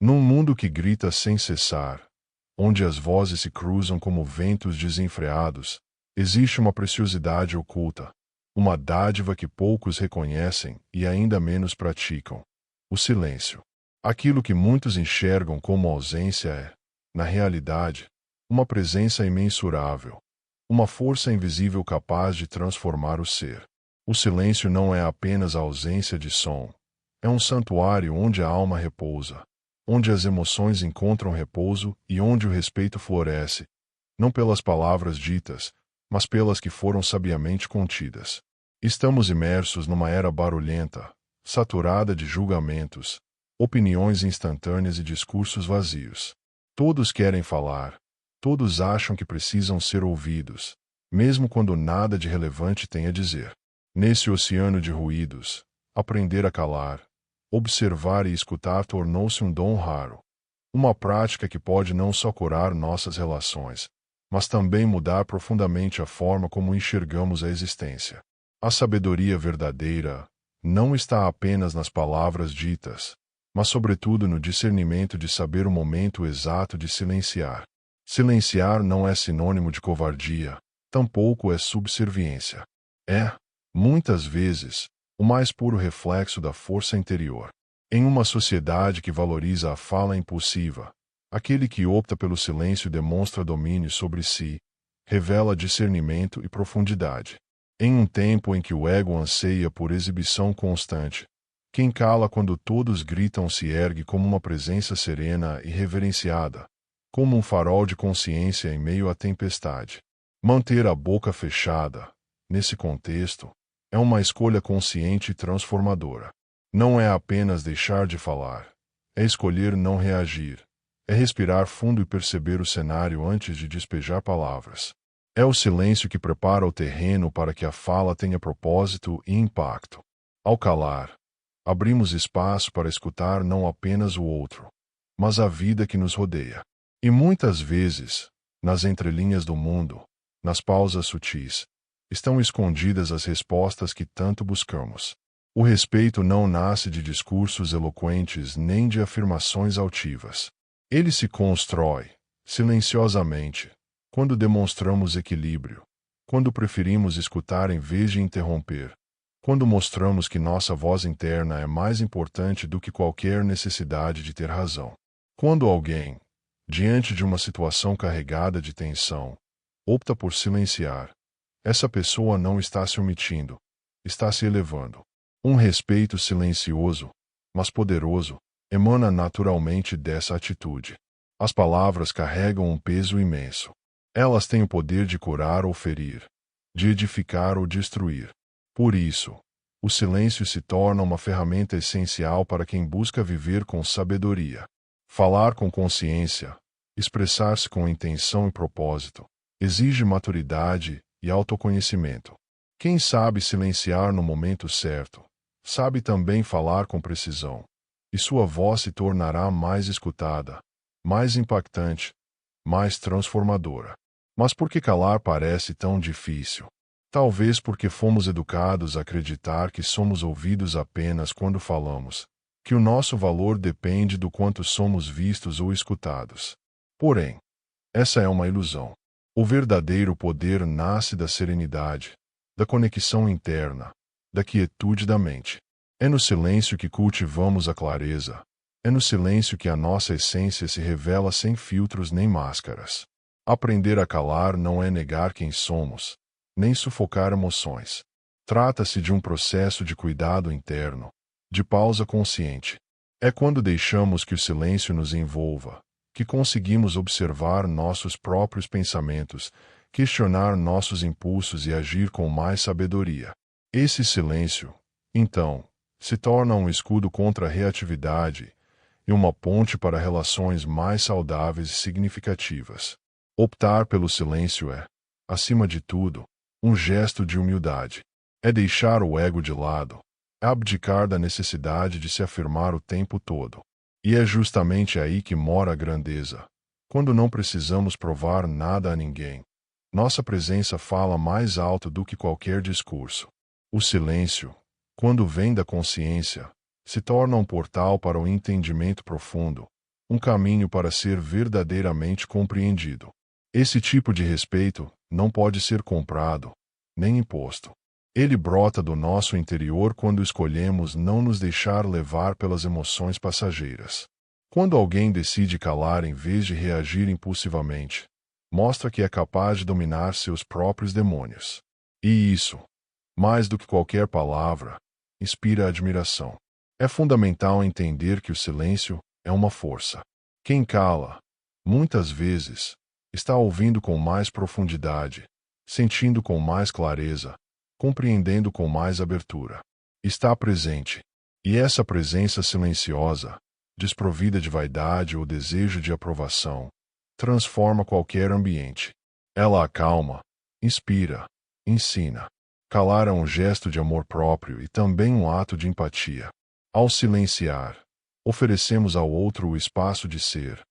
Num mundo que grita sem cessar, onde as vozes se cruzam como ventos desenfreados, existe uma preciosidade oculta, uma dádiva que poucos reconhecem e ainda menos praticam: o silêncio. Aquilo que muitos enxergam como ausência é, na realidade, uma presença imensurável, uma força invisível capaz de transformar o ser. O silêncio não é apenas a ausência de som, é um santuário onde a alma repousa, onde as emoções encontram repouso e onde o respeito floresce, não pelas palavras ditas, mas pelas que foram sabiamente contidas. Estamos imersos numa era barulhenta, saturada de julgamentos, opiniões instantâneas e discursos vazios. Todos querem falar, todos acham que precisam ser ouvidos, mesmo quando nada de relevante tem a dizer. Nesse oceano de ruídos, aprender a calar, observar e escutar tornou-se um dom raro. Uma prática que pode não só curar nossas relações, mas também mudar profundamente a forma como enxergamos a existência. A sabedoria verdadeira não está apenas nas palavras ditas, mas sobretudo no discernimento de saber o momento exato de silenciar. Silenciar não é sinônimo de covardia, tampouco é subserviência. É, muitas vezes, o mais puro reflexo da força interior. Em uma sociedade que valoriza a fala impulsiva, aquele que opta pelo silêncio demonstra domínio sobre si, revela discernimento e profundidade. Em um tempo em que o ego anseia por exibição constante, quem cala quando todos gritam se ergue como uma presença serena e reverenciada, como um farol de consciência em meio à tempestade. Manter a boca fechada, nesse contexto, é uma escolha consciente e transformadora. Não é apenas deixar de falar, é escolher não reagir, é respirar fundo e perceber o cenário antes de despejar palavras. É o silêncio que prepara o terreno para que a fala tenha propósito e impacto. Ao calar, abrimos espaço para escutar não apenas o outro, mas a vida que nos rodeia. E muitas vezes, nas entrelinhas do mundo, nas pausas sutis, estão escondidas as respostas que tanto buscamos. O respeito não nasce de discursos eloquentes nem de afirmações altivas. Ele se constrói, silenciosamente, quando demonstramos equilíbrio, quando preferimos escutar em vez de interromper, quando mostramos que nossa voz interna é mais importante do que qualquer necessidade de ter razão. Quando alguém, diante de uma situação carregada de tensão, opta por silenciar, essa pessoa não está se omitindo, está se elevando. Um respeito silencioso, mas poderoso, emana naturalmente dessa atitude. As palavras carregam um peso imenso. Elas têm o poder de curar ou ferir, de edificar ou destruir. Por isso, o silêncio se torna uma ferramenta essencial para quem busca viver com sabedoria. Falar com consciência, expressar-se com intenção e propósito, exige maturidade e autoconhecimento. Quem sabe silenciar no momento certo, sabe também falar com precisão, e sua voz se tornará mais escutada, mais impactante, mais transformadora. Mas por que calar parece tão difícil? Talvez porque fomos educados a acreditar que somos ouvidos apenas quando falamos, que o nosso valor depende do quanto somos vistos ou escutados. Porém, essa é uma ilusão. O verdadeiro poder nasce da serenidade, da conexão interna, da quietude da mente. É no silêncio que cultivamos a clareza. É no silêncio que a nossa essência se revela sem filtros nem máscaras. Aprender a calar não é negar quem somos, nem sufocar emoções. Trata-se de um processo de cuidado interno, de pausa consciente. É quando deixamos que o silêncio nos envolva, que conseguimos observar nossos próprios pensamentos, questionar nossos impulsos e agir com mais sabedoria. Esse silêncio, então, se torna um escudo contra a reatividade e uma ponte para relações mais saudáveis e significativas. Optar pelo silêncio é, acima de tudo, um gesto de humildade. É deixar o ego de lado, é abdicar da necessidade de se afirmar o tempo todo. E é justamente aí que mora a grandeza. Quando não precisamos provar nada a ninguém, nossa presença fala mais alto do que qualquer discurso. O silêncio, quando vem da consciência, se torna um portal para o entendimento profundo, um caminho para ser verdadeiramente compreendido. Esse tipo de respeito não pode ser comprado, nem imposto. Ele brota do nosso interior quando escolhemos não nos deixar levar pelas emoções passageiras. Quando alguém decide calar em vez de reagir impulsivamente, mostra que é capaz de dominar seus próprios demônios. E isso, mais do que qualquer palavra, inspira admiração. É fundamental entender que o silêncio é uma força. Quem cala, muitas vezes, está ouvindo com mais profundidade, sentindo com mais clareza, compreendendo com mais abertura. Está presente. E essa presença silenciosa, desprovida de vaidade ou desejo de aprovação, transforma qualquer ambiente. Ela acalma, inspira, ensina. Calar é um gesto de amor próprio e também um ato de empatia. Ao silenciar, oferecemos ao outro o espaço de ser,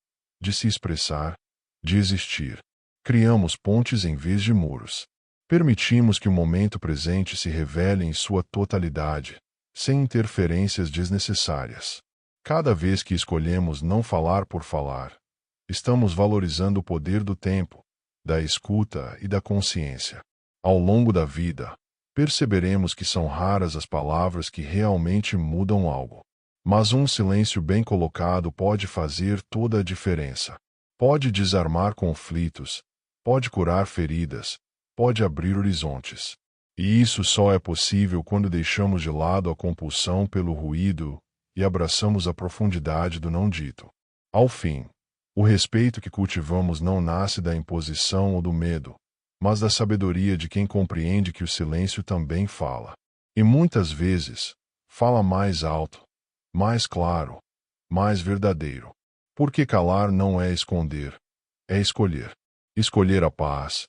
de se expressar, de existir. Criamos pontes em vez de muros. Permitimos que o momento presente se revele em sua totalidade, sem interferências desnecessárias. Cada vez que escolhemos não falar por falar, estamos valorizando o poder do tempo, da escuta e da consciência. Ao longo da vida, perceberemos que são raras as palavras que realmente mudam algo. Mas um silêncio bem colocado pode fazer toda a diferença. Pode desarmar conflitos, pode curar feridas, pode abrir horizontes. E isso só é possível quando deixamos de lado a compulsão pelo ruído e abraçamos a profundidade do não dito. Ao fim, o respeito que cultivamos não nasce da imposição ou do medo, mas da sabedoria de quem compreende que o silêncio também fala. E muitas vezes, fala mais alto, mais claro, mais verdadeiro. Porque calar não é esconder, é escolher. Escolher a paz,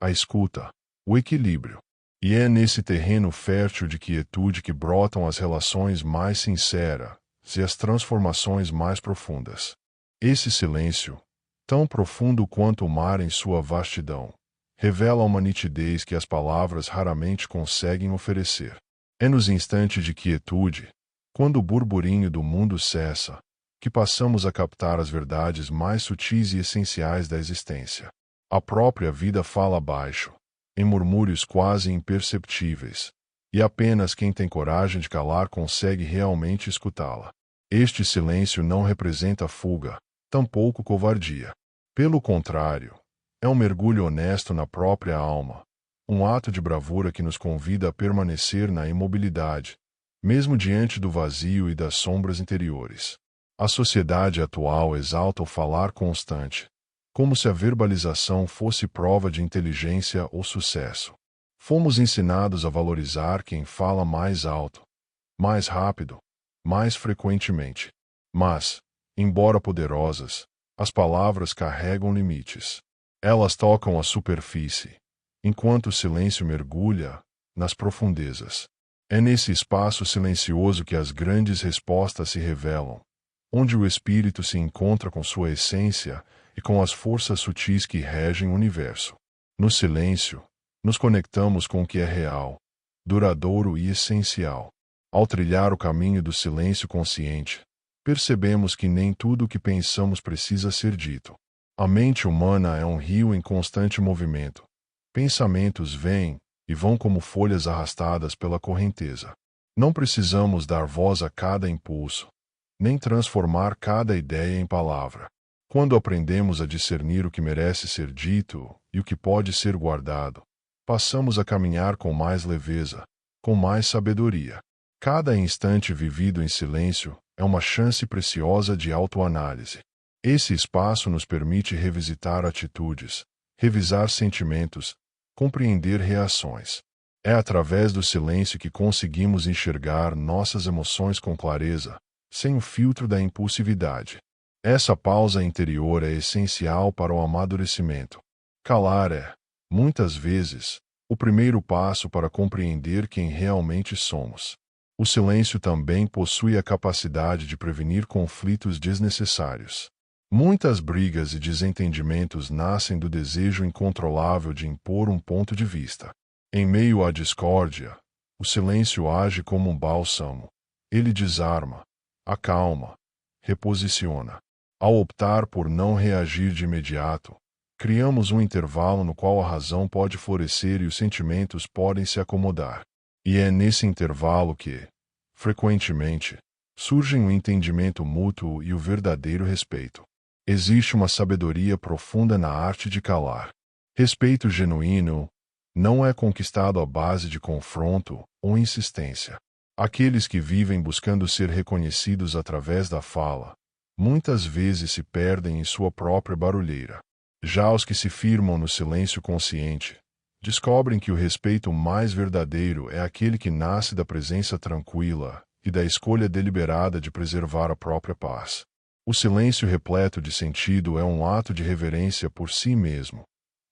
a escuta, o equilíbrio. E é nesse terreno fértil de quietude que brotam as relações mais sinceras e as transformações mais profundas. Esse silêncio, tão profundo quanto o mar em sua vastidão, revela uma nitidez que as palavras raramente conseguem oferecer. É nos instantes de quietude, quando o burburinho do mundo cessa, que passamos a captar as verdades mais sutis e essenciais da existência. A própria vida fala baixo, em murmúrios quase imperceptíveis, e apenas quem tem coragem de calar consegue realmente escutá-la. Este silêncio não representa fuga, tampouco covardia. Pelo contrário, é um mergulho honesto na própria alma, um ato de bravura que nos convida a permanecer na imobilidade, mesmo diante do vazio e das sombras interiores. A sociedade atual exalta o falar constante, como se a verbalização fosse prova de inteligência ou sucesso. Fomos ensinados a valorizar quem fala mais alto, mais rápido, mais frequentemente. Mas, embora poderosas, as palavras carregam limites. Elas tocam a superfície, enquanto o silêncio mergulha nas profundezas. É nesse espaço silencioso que as grandes respostas se revelam, onde o espírito se encontra com sua essência e com as forças sutis que regem o universo. No silêncio, nos conectamos com o que é real, duradouro e essencial. Ao trilhar o caminho do silêncio consciente, percebemos que nem tudo o que pensamos precisa ser dito. A mente humana é um rio em constante movimento. Pensamentos vêm e vão como folhas arrastadas pela correnteza. Não precisamos dar voz a cada impulso, nem transformar cada ideia em palavra. Quando aprendemos a discernir o que merece ser dito e o que pode ser guardado, passamos a caminhar com mais leveza, com mais sabedoria. Cada instante vivido em silêncio é uma chance preciosa de autoanálise. Esse espaço nos permite revisitar atitudes, revisar sentimentos, compreender reações. É através do silêncio que conseguimos enxergar nossas emoções com clareza, sem o filtro da impulsividade. Essa pausa interior é essencial para o amadurecimento. Calar é, muitas vezes, o primeiro passo para compreender quem realmente somos. O silêncio também possui a capacidade de prevenir conflitos desnecessários. Muitas brigas e desentendimentos nascem do desejo incontrolável de impor um ponto de vista. Em meio à discórdia, o silêncio age como um bálsamo. Ele desarma, acalma, reposiciona. Ao optar por não reagir de imediato, criamos um intervalo no qual a razão pode florescer e os sentimentos podem se acomodar. E é nesse intervalo que, frequentemente, surgem o entendimento mútuo e o verdadeiro respeito. Existe uma sabedoria profunda na arte de calar. Respeito genuíno não é conquistado à base de confronto ou insistência. Aqueles que vivem buscando ser reconhecidos através da fala, muitas vezes se perdem em sua própria barulheira. Já os que se firmam no silêncio consciente, descobrem que o respeito mais verdadeiro é aquele que nasce da presença tranquila e da escolha deliberada de preservar a própria paz. O silêncio repleto de sentido é um ato de reverência por si mesmo.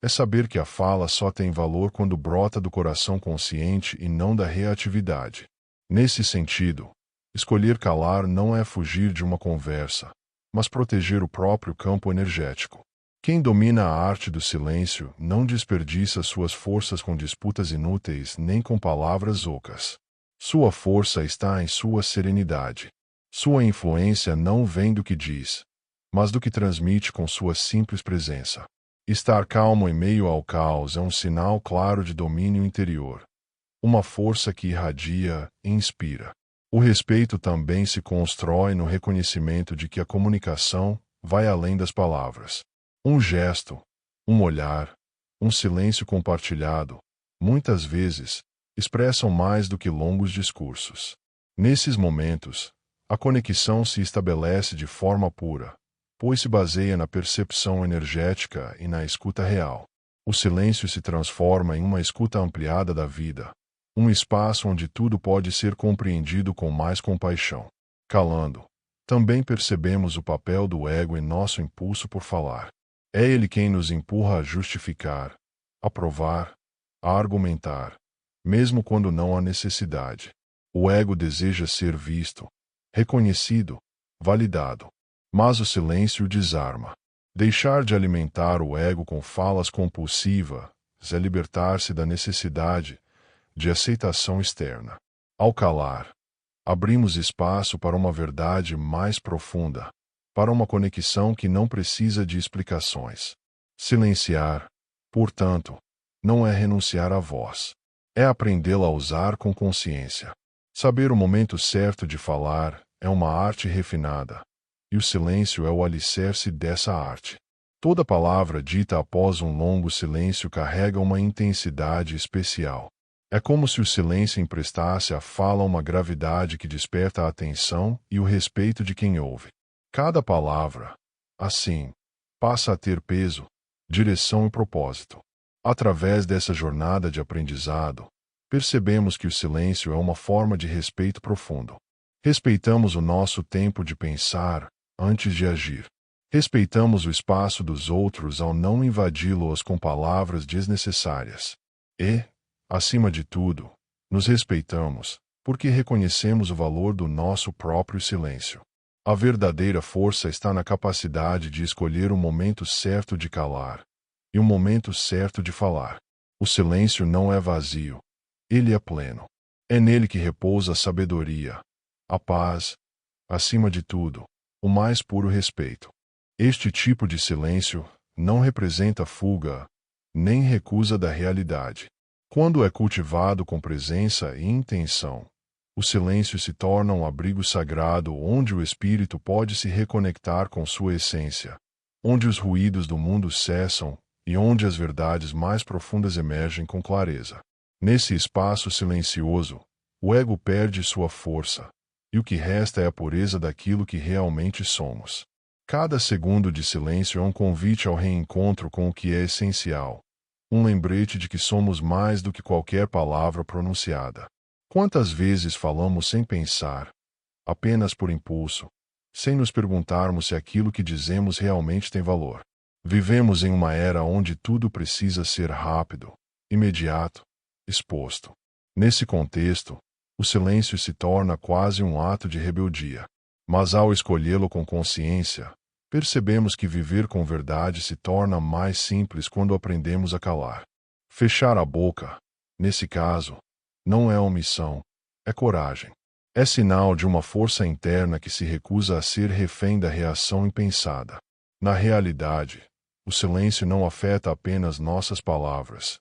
É saber que a fala só tem valor quando brota do coração consciente e não da reatividade. Nesse sentido, escolher calar não é fugir de uma conversa, mas proteger o próprio campo energético. Quem domina a arte do silêncio não desperdiça suas forças com disputas inúteis nem com palavras ocas. Sua força está em sua serenidade. Sua influência não vem do que diz, mas do que transmite com sua simples presença. Estar calmo em meio ao caos é um sinal claro de domínio interior. Uma força que irradia e inspira. O respeito também se constrói no reconhecimento de que a comunicação vai além das palavras. Um gesto, um olhar, um silêncio compartilhado, muitas vezes, expressam mais do que longos discursos. Nesses momentos, a conexão se estabelece de forma pura, pois se baseia na percepção energética e na escuta real. O silêncio se transforma em uma escuta ampliada da vida, um espaço onde tudo pode ser compreendido com mais compaixão. Calando, também percebemos o papel do ego em nosso impulso por falar. É ele quem nos empurra a justificar, a provar, a argumentar, mesmo quando não há necessidade. O ego deseja ser visto, reconhecido, validado. Mas o silêncio o desarma. Deixar de alimentar o ego com falas compulsivas é libertar-se da necessidade de aceitação externa. Ao calar, abrimos espaço para uma verdade mais profunda, para uma conexão que não precisa de explicações. Silenciar, portanto, não é renunciar à voz. É aprendê-la a usar com consciência. Saber o momento certo de falar é uma arte refinada, e o silêncio é o alicerce dessa arte. Toda palavra dita após um longo silêncio carrega uma intensidade especial. É como se o silêncio emprestasse à fala uma gravidade que desperta a atenção e o respeito de quem ouve. Cada palavra, assim, passa a ter peso, direção e propósito. Através dessa jornada de aprendizado, percebemos que o silêncio é uma forma de respeito profundo. Respeitamos o nosso tempo de pensar antes de agir. Respeitamos o espaço dos outros ao não invadi-los com palavras desnecessárias. E, acima de tudo, nos respeitamos, porque reconhecemos o valor do nosso próprio silêncio. A verdadeira força está na capacidade de escolher o momento certo de calar e o momento certo de falar. O silêncio não é vazio, ele é pleno. É nele que repousa a sabedoria, a paz, acima de tudo, o mais puro respeito. Este tipo de silêncio não representa fuga, nem recusa da realidade. Quando é cultivado com presença e intenção, o silêncio se torna um abrigo sagrado onde o espírito pode se reconectar com sua essência, onde os ruídos do mundo cessam e onde as verdades mais profundas emergem com clareza. Nesse espaço silencioso, o ego perde sua força, e o que resta é a pureza daquilo que realmente somos. Cada segundo de silêncio é um convite ao reencontro com o que é essencial, um lembrete de que somos mais do que qualquer palavra pronunciada. Quantas vezes falamos sem pensar, apenas por impulso, sem nos perguntarmos se aquilo que dizemos realmente tem valor? Vivemos em uma era onde tudo precisa ser rápido, imediato, exposto. Nesse contexto, o silêncio se torna quase um ato de rebeldia. Mas ao escolhê-lo com consciência, percebemos que viver com verdade se torna mais simples quando aprendemos a calar. Fechar a boca, nesse caso, não é omissão, é coragem. É sinal de uma força interna que se recusa a ser refém da reação impensada. Na realidade, o silêncio não afeta apenas nossas palavras.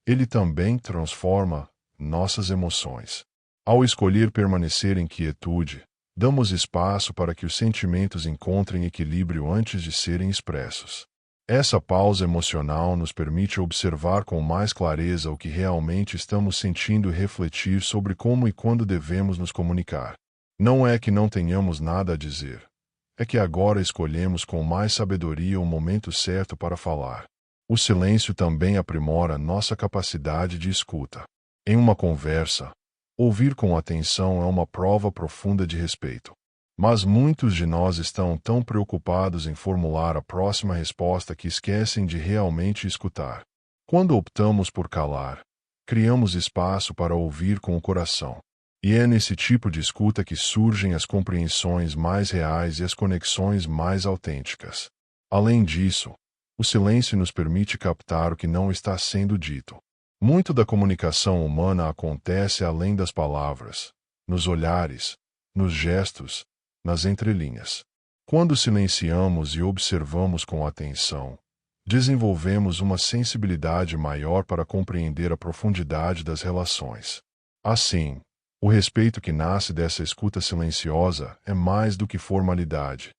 Ele também transforma nossas emoções. Ao escolher permanecer em quietude, damos espaço para que os sentimentos encontrem equilíbrio antes de serem expressos. Essa pausa emocional nos permite observar com mais clareza o que realmente estamos sentindo e refletir sobre como e quando devemos nos comunicar. Não é que não tenhamos nada a dizer. É que agora escolhemos com mais sabedoria o momento certo para falar. O silêncio também aprimora nossa capacidade de escuta. Em uma conversa, ouvir com atenção é uma prova profunda de respeito. Mas muitos de nós estão tão preocupados em formular a próxima resposta que esquecem de realmente escutar. Quando optamos por calar, criamos espaço para ouvir com o coração. E é nesse tipo de escuta que surgem as compreensões mais reais e as conexões mais autênticas. Além disso, o silêncio nos permite captar o que não está sendo dito. Muito da comunicação humana acontece além das palavras, nos olhares, nos gestos, nas entrelinhas. Quando silenciamos e observamos com atenção, desenvolvemos uma sensibilidade maior para compreender a profundidade das relações. Assim, o respeito que nasce dessa escuta silenciosa é mais do que formalidade.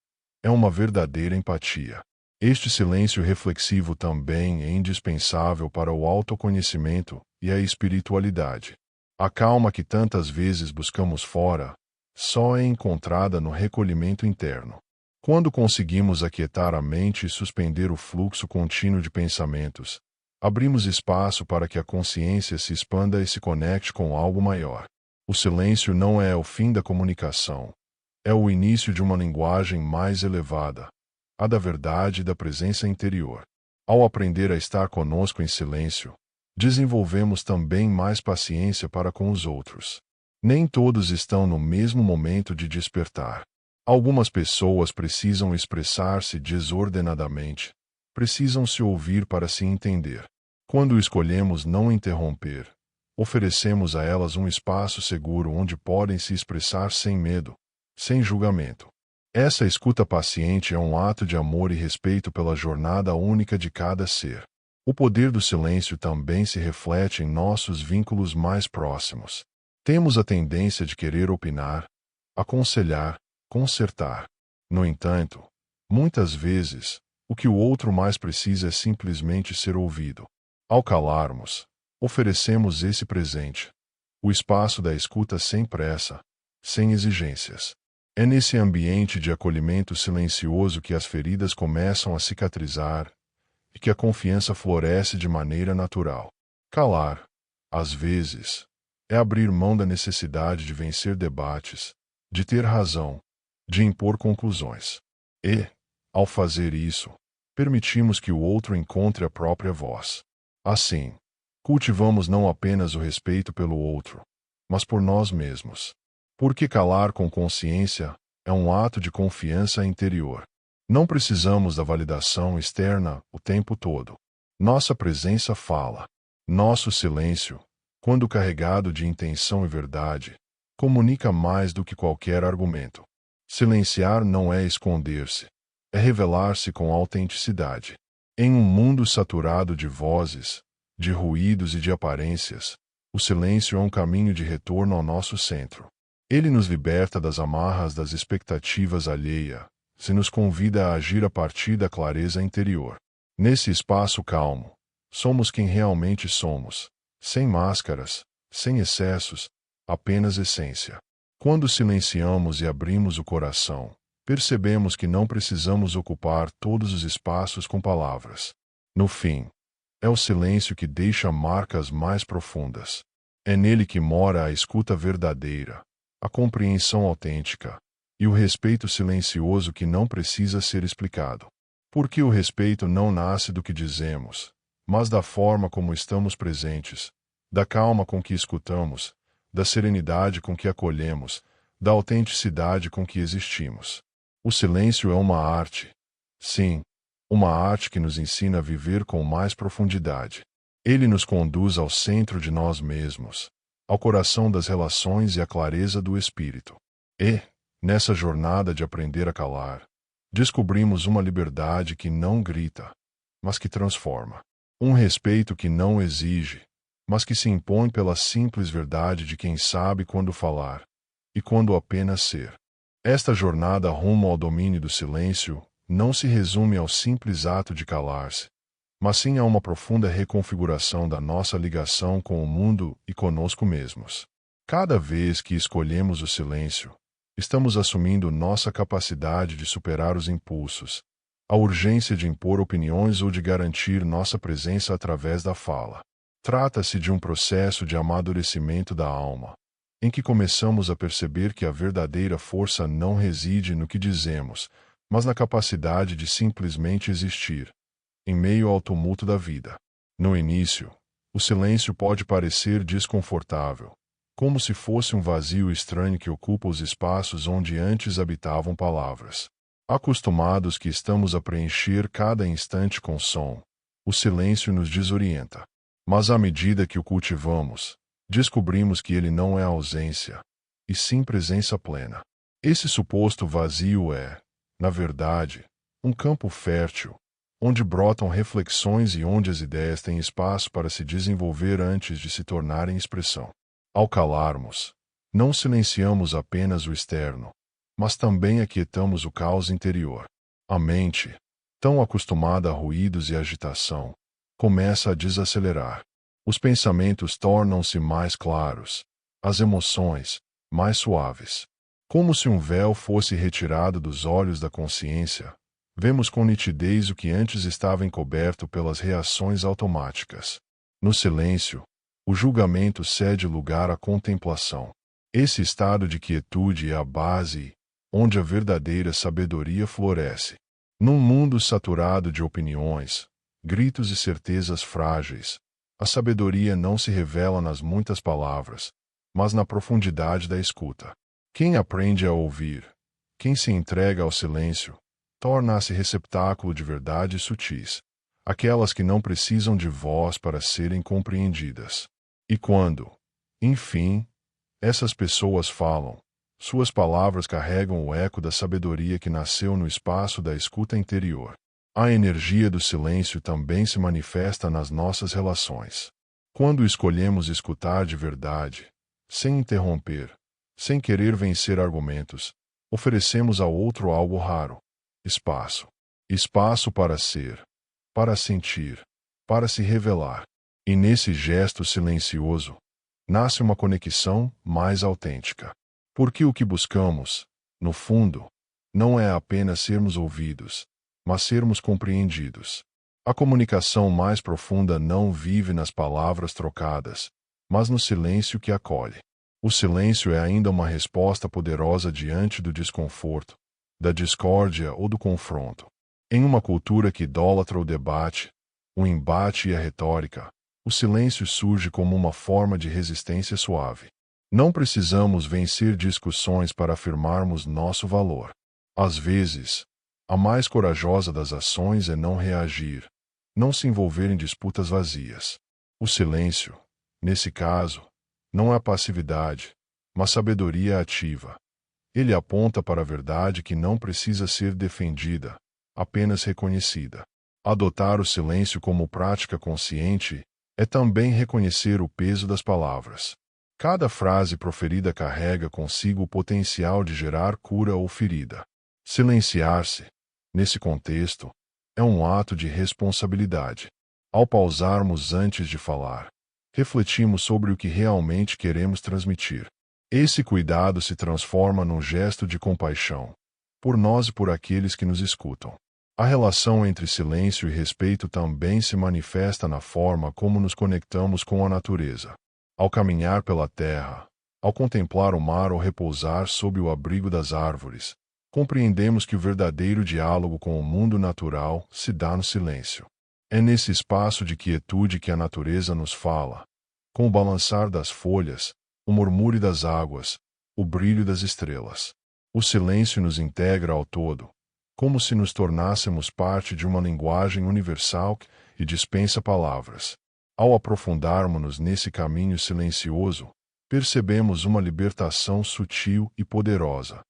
É uma verdadeira empatia. Este silêncio reflexivo também é indispensável para o autoconhecimento e a espiritualidade. A calma que tantas vezes buscamos fora, só é encontrada no recolhimento interno. Quando conseguimos aquietar a mente e suspender o fluxo contínuo de pensamentos, abrimos espaço para que a consciência se expanda e se conecte com algo maior. O silêncio não é o fim da comunicação. É o início de uma linguagem mais elevada, a da verdade e da presença interior. Ao aprender a estar conosco em silêncio, desenvolvemos também mais paciência para com os outros. Nem todos estão no mesmo momento de despertar. Algumas pessoas precisam expressar-se desordenadamente, precisam se ouvir para se entender. Quando escolhemos não interromper, oferecemos a elas um espaço seguro onde podem se expressar sem medo, sem julgamento. Essa escuta paciente é um ato de amor e respeito pela jornada única de cada ser. O poder do silêncio também se reflete em nossos vínculos mais próximos. Temos a tendência de querer opinar, aconselhar, consertar. No entanto, muitas vezes, o que o outro mais precisa é simplesmente ser ouvido. Ao calarmos, oferecemos esse presente, o espaço da escuta sem pressa, sem exigências. É nesse ambiente de acolhimento silencioso que as feridas começam a cicatrizar e que a confiança floresce de maneira natural. Calar, às vezes, é abrir mão da necessidade de vencer debates, de ter razão, de impor conclusões. E, ao fazer isso, permitimos que o outro encontre a própria voz. Assim, cultivamos não apenas o respeito pelo outro, mas por nós mesmos. Porque calar com consciência é um ato de confiança interior. Não precisamos da validação externa o tempo todo. Nossa presença fala. Nosso silêncio, quando carregado de intenção e verdade, comunica mais do que qualquer argumento. Silenciar não é esconder-se, é revelar-se com autenticidade. Em um mundo saturado de vozes, de ruídos e de aparências, o silêncio é um caminho de retorno ao nosso centro. Ele nos liberta das amarras das expectativas alheias, se nos convida a agir a partir da clareza interior. Nesse espaço calmo, somos quem realmente somos, sem máscaras, sem excessos, apenas essência. Quando silenciamos e abrimos o coração, percebemos que não precisamos ocupar todos os espaços com palavras. No fim, é o silêncio que deixa marcas mais profundas. É nele que mora a escuta verdadeira, a compreensão autêntica e o respeito silencioso que não precisa ser explicado. Porque o respeito não nasce do que dizemos, mas da forma como estamos presentes, da calma com que escutamos, da serenidade com que acolhemos, da autenticidade com que existimos. O silêncio é uma arte. Sim, uma arte que nos ensina a viver com mais profundidade. Ele nos conduz ao centro de nós mesmos, ao coração das relações e à clareza do espírito. E, nessa jornada de aprender a calar, descobrimos uma liberdade que não grita, mas que transforma. Um respeito que não exige, mas que se impõe pela simples verdade de quem sabe quando falar e quando apenas ser. Esta jornada rumo ao domínio do silêncio não se resume ao simples ato de calar-se, mas sim a uma profunda reconfiguração da nossa ligação com o mundo e conosco mesmos. Cada vez que escolhemos o silêncio, estamos assumindo nossa capacidade de superar os impulsos, a urgência de impor opiniões ou de garantir nossa presença através da fala. Trata-se de um processo de amadurecimento da alma, em que começamos a perceber que a verdadeira força não reside no que dizemos, mas na capacidade de simplesmente existir, em meio ao tumulto da vida. No início, o silêncio pode parecer desconfortável, como se fosse um vazio estranho que ocupa os espaços onde antes habitavam palavras. Acostumados que estamos a preencher cada instante com som, o silêncio nos desorienta. Mas à medida que o cultivamos, descobrimos que ele não é ausência, e sim presença plena. Esse suposto vazio é, na verdade, um campo fértil, onde brotam reflexões e onde as ideias têm espaço para se desenvolver antes de se tornarem expressão. Ao calarmos, não silenciamos apenas o externo, mas também aquietamos o caos interior. A mente, tão acostumada a ruídos e agitação, começa a desacelerar. Os pensamentos tornam-se mais claros, as emoções, mais suaves. Como se um véu fosse retirado dos olhos da consciência, vemos com nitidez o que antes estava encoberto pelas reações automáticas. No silêncio, o julgamento cede lugar à contemplação. Esse estado de quietude é a base onde a verdadeira sabedoria floresce. Num mundo saturado de opiniões, gritos e certezas frágeis, a sabedoria não se revela nas muitas palavras, mas na profundidade da escuta. Quem aprende a ouvir, quem se entrega ao silêncio, torna-se receptáculo de verdades sutis, aquelas que não precisam de voz para serem compreendidas. E quando, enfim, essas pessoas falam, suas palavras carregam o eco da sabedoria que nasceu no espaço da escuta interior. A energia do silêncio também se manifesta nas nossas relações. Quando escolhemos escutar de verdade, sem interromper, sem querer vencer argumentos, oferecemos ao outro algo raro: espaço. Espaço para ser, para sentir, para se revelar. E nesse gesto silencioso, nasce uma conexão mais autêntica. Porque o que buscamos, no fundo, não é apenas sermos ouvidos, mas sermos compreendidos. A comunicação mais profunda não vive nas palavras trocadas, mas no silêncio que acolhe. O silêncio é ainda uma resposta poderosa diante do desconforto, da discórdia ou do confronto. Em uma cultura que idolatra o debate, o embate e a retórica, o silêncio surge como uma forma de resistência suave. Não precisamos vencer discussões para afirmarmos nosso valor. Às vezes, a mais corajosa das ações é não reagir, não se envolver em disputas vazias. O silêncio, nesse caso, não é passividade, mas sabedoria ativa. Ele aponta para a verdade que não precisa ser defendida, apenas reconhecida. Adotar o silêncio como prática consciente é também reconhecer o peso das palavras. Cada frase proferida carrega consigo o potencial de gerar cura ou ferida. Silenciar-se, nesse contexto, é um ato de responsabilidade. Ao pausarmos antes de falar, refletimos sobre o que realmente queremos transmitir. Esse cuidado se transforma num gesto de compaixão, por nós e por aqueles que nos escutam. A relação entre silêncio e respeito também se manifesta na forma como nos conectamos com a natureza. Ao caminhar pela terra, ao contemplar o mar ou repousar sob o abrigo das árvores, compreendemos que o verdadeiro diálogo com o mundo natural se dá no silêncio. É nesse espaço de quietude que a natureza nos fala, com o balançar das folhas, o murmúrio das águas, o brilho das estrelas. O silêncio nos integra ao todo, como se nos tornássemos parte de uma linguagem universal que dispensa palavras. Ao aprofundarmos-nos nesse caminho silencioso, percebemos uma libertação sutil e poderosa.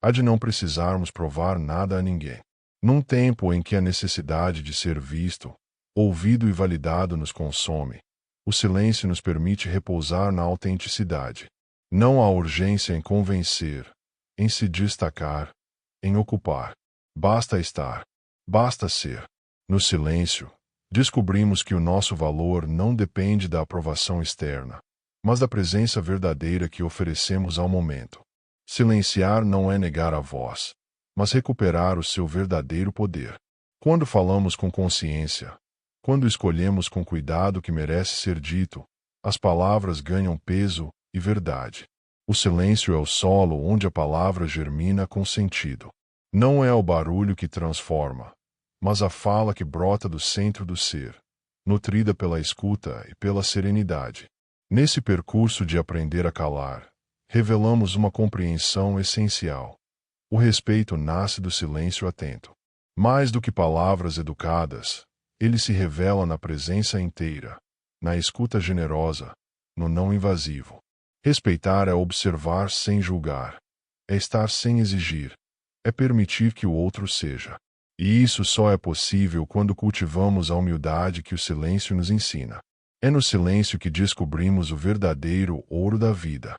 A de não precisarmos provar nada a ninguém. Num tempo em que a necessidade de ser visto, ouvido e validado nos consome, o silêncio nos permite repousar na autenticidade. Não há urgência em convencer, em se destacar, em ocupar. Basta estar. Basta ser. No silêncio, descobrimos que o nosso valor não depende da aprovação externa, mas da presença verdadeira que oferecemos ao momento. Silenciar não é negar a voz, mas recuperar o seu verdadeiro poder. Quando falamos com consciência, quando escolhemos com cuidado o que merece ser dito, as palavras ganham peso e verdade. O silêncio é o solo onde a palavra germina com sentido. Não é o barulho que transforma, mas a fala que brota do centro do ser, nutrida pela escuta e pela serenidade. Nesse percurso de aprender a calar, revelamos uma compreensão essencial. O respeito nasce do silêncio atento. Mais do que palavras educadas, ele se revela na presença inteira, na escuta generosa, no não invasivo. Respeitar é observar sem julgar, é estar sem exigir, é permitir que o outro seja. E isso só é possível quando cultivamos a humildade que o silêncio nos ensina. É no silêncio que descobrimos o verdadeiro ouro da vida.